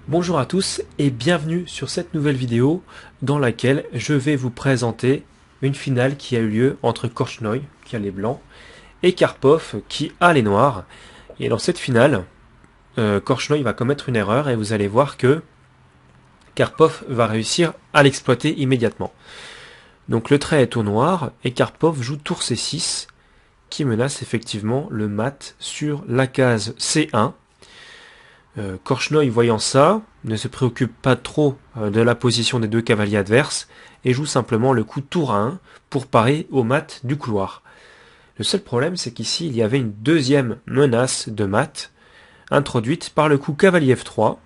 Bonjour à tous et bienvenue sur cette nouvelle vidéo dans laquelle je vais vous présenter une finale qui a eu lieu entre Korchnoi, qui a les blancs, et Karpov, qui a les noirs. Et dans cette finale, Korchnoi va commettre une erreur et vous allez voir que Karpov va réussir à l'exploiter immédiatement. Donc le trait est au noir et Karpov joue tour C6 qui menace effectivement le mat sur la case C1. Korchnoi, voyant ça, ne se préoccupe pas trop de la position des deux cavaliers adverses et joue simplement le coup tour à 1 pour parer au mat du couloir. Le seul problème, c'est qu'ici, il y avait une deuxième menace de mat introduite par le coup cavalier F3.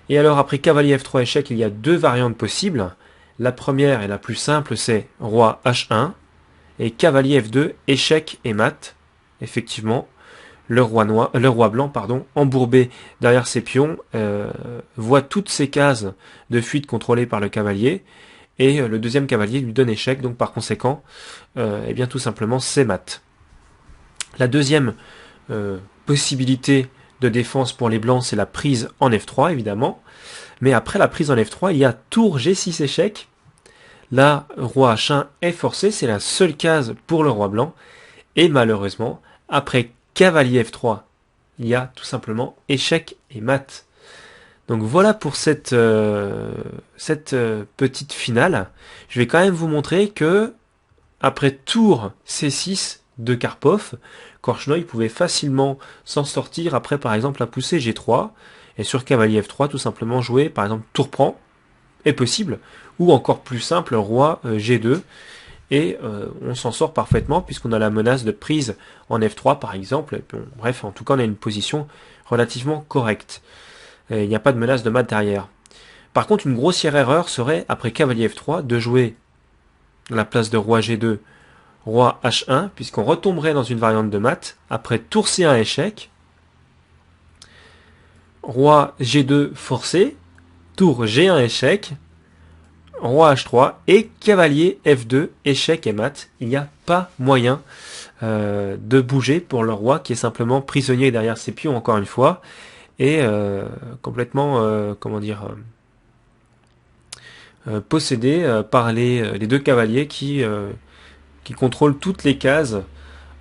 Et alors, après cavalier F3 échec, il y a deux variantes possibles. La première et la plus simple, c'est roi H1 et cavalier F2, échec et mat. Effectivement, le roi blanc, embourbé derrière ses pions, voit toutes ces cases de fuite contrôlées par le cavalier, et le deuxième cavalier lui donne échec, donc par conséquent, bien tout simplement, c'est mat. La deuxième possibilité de défense pour les blancs, c'est la prise en F3, évidemment, mais après la prise en F3, il y a tour G6 échec. Là, roi H1 est forcé, c'est la seule case pour le roi blanc, et malheureusement, après cavalier F3, il y a tout simplement échec et mat. Donc voilà pour cette petite finale. Je vais quand même vous montrer que après tour C6 de Karpov, Korchnoi pouvait facilement s'en sortir après par exemple la poussée G3, et sur cavalier F3 tout simplement jouer par exemple tour prend, est possible, ou encore plus simple roi G2, et on s'en sort parfaitement puisqu'on a la menace de prise en F3 par exemple. Bref, en tout cas on a une position relativement correcte. Il n'y a pas de menace de mat derrière. Par contre, une grossière erreur serait, après cavalier F3, de jouer la place de roi G2, roi H1, puisqu'on retomberait dans une variante de mat. Après tour C1 échec, roi G2 forcé, tour G1 échec, roi H3 et cavalier F2, échec et mat. Il n'y a pas moyen de bouger pour le roi qui est simplement prisonnier derrière ses pions encore une fois et complètement possédé par les deux cavaliers qui contrôlent toutes les cases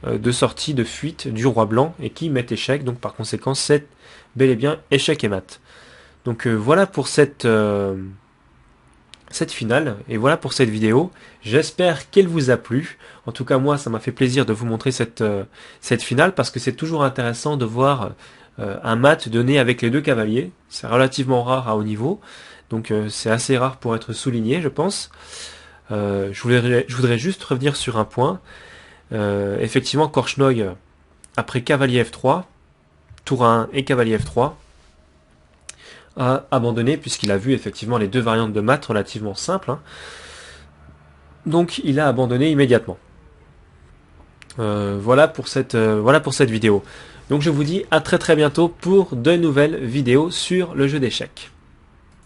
de sortie de fuite du roi blanc et qui mettent échec. Donc par conséquent c'est bel et bien échec et mat. Donc voilà pour cette finale, et voilà pour cette vidéo. J'espère qu'elle vous a plu. En tout cas moi ça m'a fait plaisir de vous montrer cette finale parce que c'est toujours intéressant de voir un mat donné avec les deux cavaliers. C'est relativement rare à haut niveau, donc c'est assez rare pour être souligné je pense. Je voudrais juste revenir sur un point. Effectivement Korchnoi, après cavalier F3, tour 1 et cavalier F3, a abandonné puisqu'il a vu effectivement les deux variantes de mat relativement simples. Donc il a abandonné immédiatement. Voilà pour cette vidéo. Donc je vous dis à très bientôt pour de nouvelles vidéos sur le jeu d'échecs.